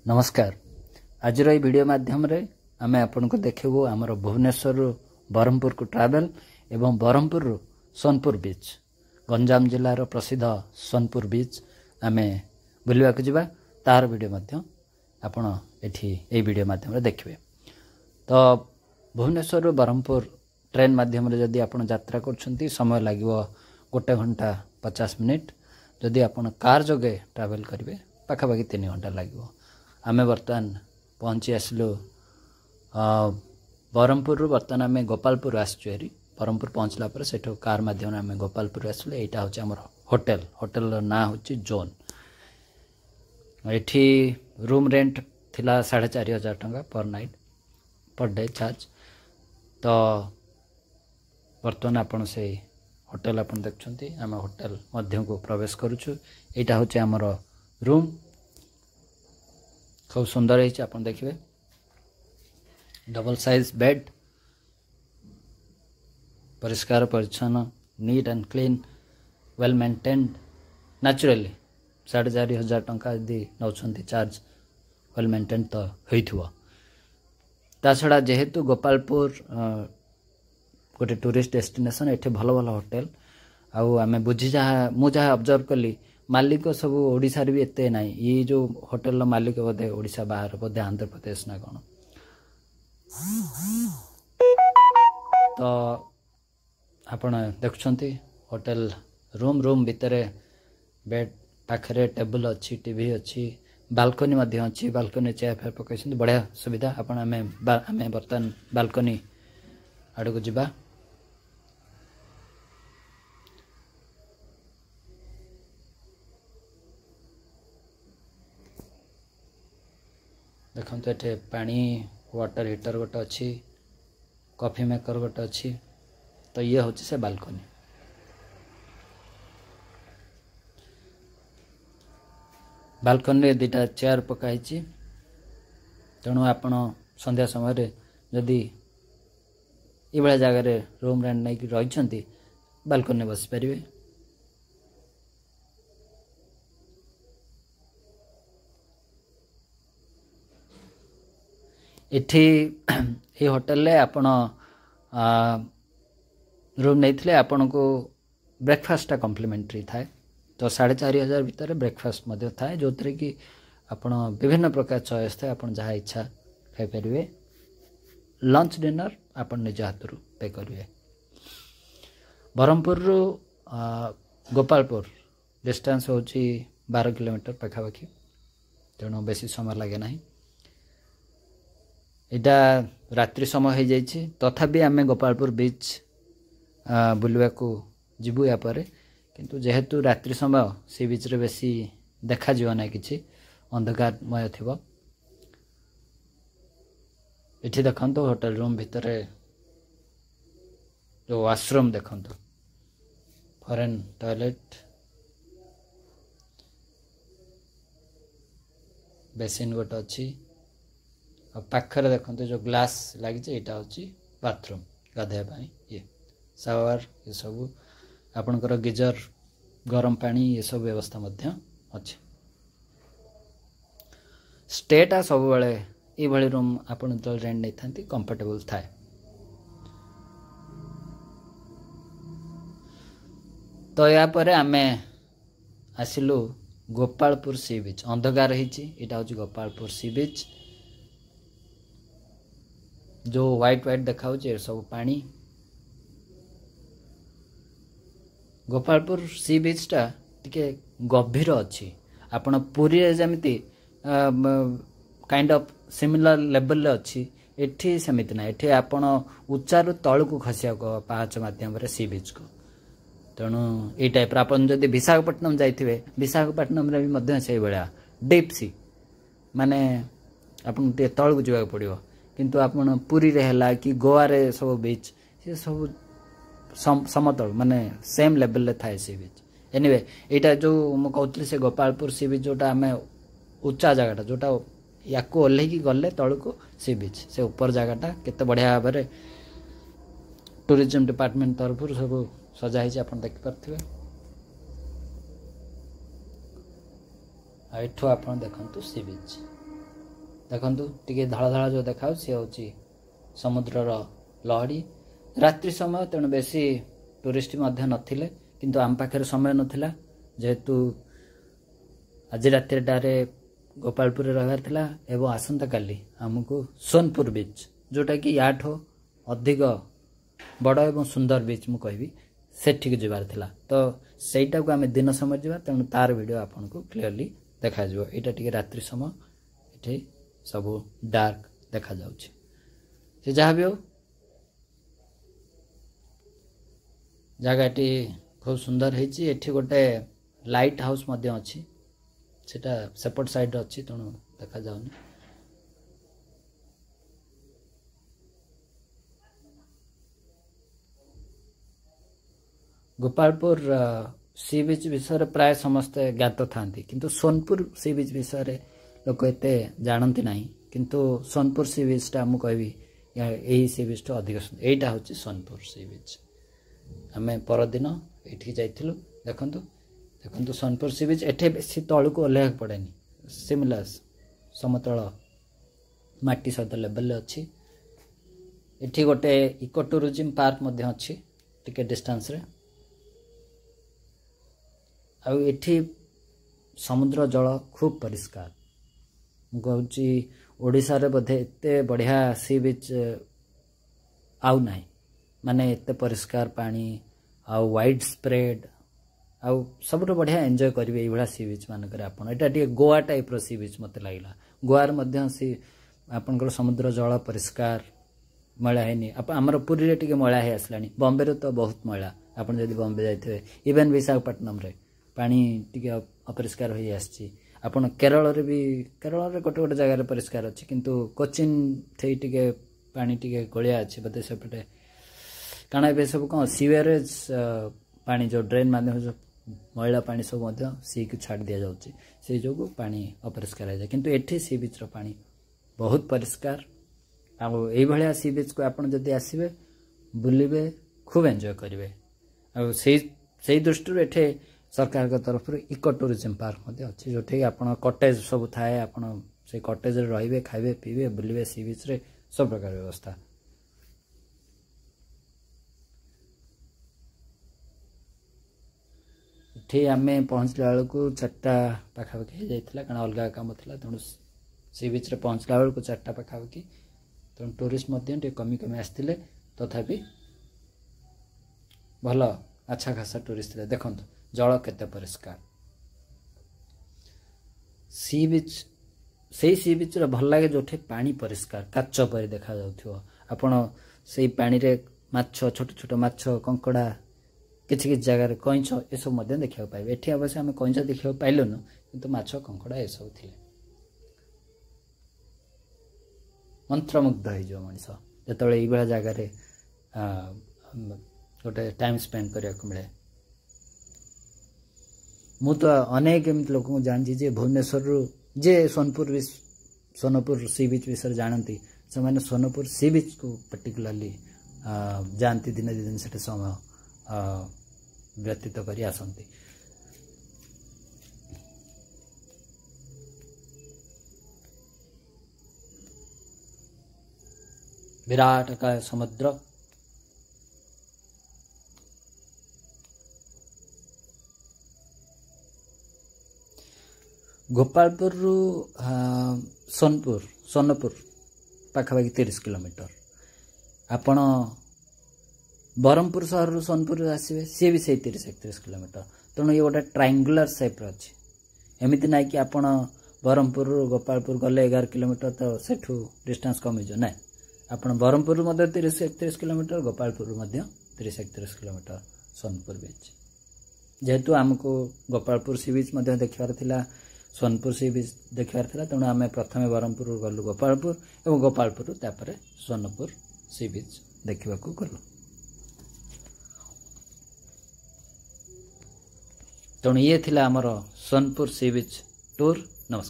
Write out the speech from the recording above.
नमस्कार। आज ये वीडियो माध्यम रे आमे आपन को देखबो हमर भुवनेश्वर बरहमपुर को ट्रैवल एवं बरहमपुर सोनपुर बीच गंजाम जिल्लार प्रसिद्ध सोनपुर बीच आमे बुलवा को जिबा तार वीडियो माध्यम आपन एठी ए वीडियो माध्यम रे देखबे। तो भुवनेश्वर बरहमपुर ट्रेन माध्यम रे जदी आपन यात्रा करछंती समय लागिवो 1 घंटा 50 मिनिट। जदी आपन कार जोगे ट्रैवल करिवे पाखापाखि 3 घंटा लागिवो। आमे बर्तमान पहुंची आसलु बरहमपुर बर्तमान आमे गोपालपुर आसछु। हेरी बरहमपुर पहुंचला पर सेठो कार माध्यम आमे गोपालपुर आसलु। एटा होचे हमर होटल ना होची जोन। एठी रूम रेंट थिला 4500 टंका पर नाइट पर डे चार्ज। तो बर्तमान आपण से होटल आपण देखछंती आमे होटल मध्यम को प्रवेश करूछु। एटा होचे हमर रूम। खूब सुंदर है आप देखिए। डबल साइज बेड, परिष्कार परिच्छन्न, neat and clean, well maintained, naturally 4500 टंका यदि नौछंती चार्ज वेल मेंटेन्ड तो होइथुवा। ता छड़ा जेहेतु गोपालपुर गोटे टूरिस्ट डेस्टिनेशन एठे भलो भलो होटल आउ आमे बुझी जहा मु जहा ऑब्जर्व कली मालिक सब ओडिसा रे भी एते नाही। ये जो होटल मालिक बोधे ओडिसा बाहर बोधे आंध्र प्रदेश ना कोन। तो आपण देखछंती होटल रूम भितरे बेड पाखरे टेबल अच्छी, टीवी अच्छी, बालकनी मध्य अच्छी। बालकनी चेयर फेयर पकैछंती बढ़िया सुविधा। आपण आमे बर्तन बालकनी आड़ को जिबा। देखो तो ये पानी वाटर हीटर गोटे अच्छी, कॉफी मेकर गोटे अच्छी। तो ये हूँ से बालकनी। बालकनी दुटा चेयर पकाई। तेणु आपण संध्या समय जदि ये जगार रूम रेंट नहीं रही बालकनी बस पारे। इठी ये होटल ले आपण रूम नहीं थे आपण को ब्रेकफास्ट कॉम्प्लीमेंटरी थाए। तो 4500 भीतर ब्रेकफास्ट मध्य थाए जो थरे कि आपण विभिन्न प्रकार चॉइस थे। आपण जहाँ इच्छा खाई परिवे। लंच डिनर आपण निज हाथ पे करिवे। बरहमपुर गोपालपुर डिस्टेंस होची 12 किलोमीटर पाखापाखि। तेणु बेसी समय लगे ना। इटा रात्रि समय हो जाइए। तथापि आमे गोपालपुर बीच बुलवा को जीवु या परे। किंतु जेहेतु रात्रि समय सी बीच रे बेसी देखा जीव ना किछि अंधकारमय थिबो। इठी देखंतो होटल रूम भितर जो वाशरूम देखंतो, फॉरेन टॉयलेट, बेसिन गोटे अच्छी। पाखरे देखते जो ग्लास लगी यहाँ हूँ बाथरूम गाधे ये शावर ये सब आपणकर गिजर गरम पानी ये सब व्यवस्था अच्छे। स्टेटा सब बेले ये रूम आपन जो रेंट नहीं था कंफर्टेबल थाए। तो या परे आमे आसिलु गोपालपुर सी बीच। अंधकार होता हूँ गोपालपुर सी बीच। जो व्हाइट देखा सब पानी। गोपालपुर सी बीच टा टिके गभीर अच्छी। आपण पुरी जमीती काइंड ऑफ सिमिलर लेवल अच्छी। एठी सेमिति ना। एठी आपण उच्चारू तल को खसिया को पाहाच माध्यम रे सी बीच को। तेणु ये टाइप आपण जदि विशाखापट्टनम जाइथिबे विशाखापट्टनम रे भी मध्य से बेला डीप सी माने आपण ते तल को जिवा पड़िबो। किंतु आपण पुरी रे हला कि गोवा रे सब बीच से सब समतल माने सेम लेवल ले थाए सी बीच। एनीवे एटा जो म कहतली से गोपालपुर सी बीच जोटा हमें उच्चा जगहटा जोटा याको ओल्हे की गले तळ को सी बीच से ऊपर जगहटा केते बढ़िया भाबरे टूरिज्म डिपार्टमेंट तरफ सब सजा हिचे आपण देख परथिबे। एठो आपण देखंतु सी बीच। देखंतु टिके धला धला जो देखाउ सी होची समुद्रर लहड़ी रात्रि समय तेणु बेसी टूरिस्ट मध्य नथिले किंतु आम पाखे समय नथिला जेहेतु आज रातिटारे गोपालपुर रहार थिला एवं आसंता काली हमको सोनपुर बीच जोटा कि याठो अधिक बड़ एवं सुंदर बीच मु कहबी सेठी जबार थिला तो सेटा को आमे दिन समय जबा तेणु तार वीडियो आपन को क्लियरली देखा जबो एटा टिके रात्रि समय एठी सब डार्क देखा जाउछि से जहाँ भी हो जगहटी खूब सुंदर होती एठी गोटे लाइट हाउस मध्य अच्छी सेटा सेपट साइड अच्छी तेणु देखा जाउनी गोपालपुर सी बीच विषय प्राय समस्ते ज्ञात था किंतु सोनपुर सी बीच विषय लोक एते जानती ना किंतु सोनपुर सी बीच टा मुझे कहबी यही सी बीच अधिक यहीटा हूँ सोनपुर सी बीच आम परदिन ये जाइलु देखु देखु सोनपुर सी बीच एठे बेसी तलू को ओह्लैया पड़ेनि सिमिलर समतल माटी सहित लेवल अच्छी एठी गोटे इको टूरिज्म पार्क मध्य अच्छी टिके डिस्टेंस रे आउ एठी समुद्र जल खूब परिष्कार कहूँ ओडिशा रे बोधे एते बढ़िया सी बीच आउ ना माने एते परिष्कार पानी आउ वाइड स्प्रेड आउ सबुठ बढ़िया एंजॉय करेंगे ये सी बीच मानक आपटा गोवा टाइप रो सी बीच मत लगला गोवार मध्य सी आपनकर समुद्र जल परिष्कार मैला है आमर पुरी रे मैला है आसला बॉम्बे रे तो बहुत मैला आप बॉम्बे जाइए इवेन विशाखापट्टनम रे पानी टिके अपरिष्कार हो आसी आपन केरल रे भी केरल रे गोटे गोटे जगह परिष्कार अच्छी किंतु कोचिन थे टिके पानी टिके गलिया अच्छी बोधे सेपटे कारण ए सब कौन सीवेरेज पानी जो ड्रेन माध्यम जो मैला पानी सब सी को छाड़ दि जाऊँगी से जो पानी अपरिष्कार हो जाए किंतु एठी सी बीच रो पानी बहुत परिष्कार आया सी बीच को आपड़ जदि आसबे बुलबे खूब एंजॉय करेंगे से दृष्टि एठे सरकार के तरफ इको टूरिज्म पार्क अच्छी जो आप कटेज सब थाए आप कटेज रे खाइबे पीबे बुलबे सी बीच रे सब प्रकार व्यवस्था ये आम पहुँचला बेलू 4टा पाखापाखि जाइला कारण अलग काम था तेणु सी बीच रे पहुँचला बेलू 4टा पाखापाखि तेणु टूरिस्ट कमी कमी आसते तथापि भल अच्छा खासा टूरिस्ट थे देखो जल केते परिष्कार सी बीच से सी बीच रे भल लगे जो पानी परिष्कार काच पर देखा जाउथियो आपण से पानी रे माछ छोट छोट माछ कंकड़ा किसी किसी जगह कईंछ ये सब देखा पाइबे एठी अवश्य आम कईंछ देखा पाइलुनु किंतु माछ कंकड़ा ये सब थिले मंत्रमुग्ध हो मनीष जो ये जगार गोटे टाइम स्पेंड करने को मिले मु तो अनेक एमती लोक जानची जे भुवनेश्वर जे सोनपुर सी बीच विषय जानती से मैंने सोनपुर सी बीच को पर्टिकुलरली जानती दिन दिन से समय व्यतीत कर आसती विराट का समुद्र गोपालपुर सोनपुर पाखापाखि 30 किलोमीटर आपण बरहमपुर सहर रु सोनपुर आसवे सी भी से 30-31 किलोमीटर तेणु ये गोटे ट्रायंगुलर सेप अच्छी एमती ना कि आपण बरहमपुर गोपालपुर गले 11 किलोमीटर तो सेठू डिस्टेंस कमीज ना आप बरहमपुर 30-31 किलोमीटर गोपालपुर 30-31 किलोमीटर सोनपुर बीच जेहेतु आमको गोपालपुर सी बीच देखार थिला सोनपुर सी बीच देखार थिला तेणु आम प्रथम बरहमपुर गलु गोपालपुर और गोपालपुर तापर सोनपुर सी बीच देखा गलु तेणु ये थिला आमर सोनपुर सी बीच टूर। नमस्कार।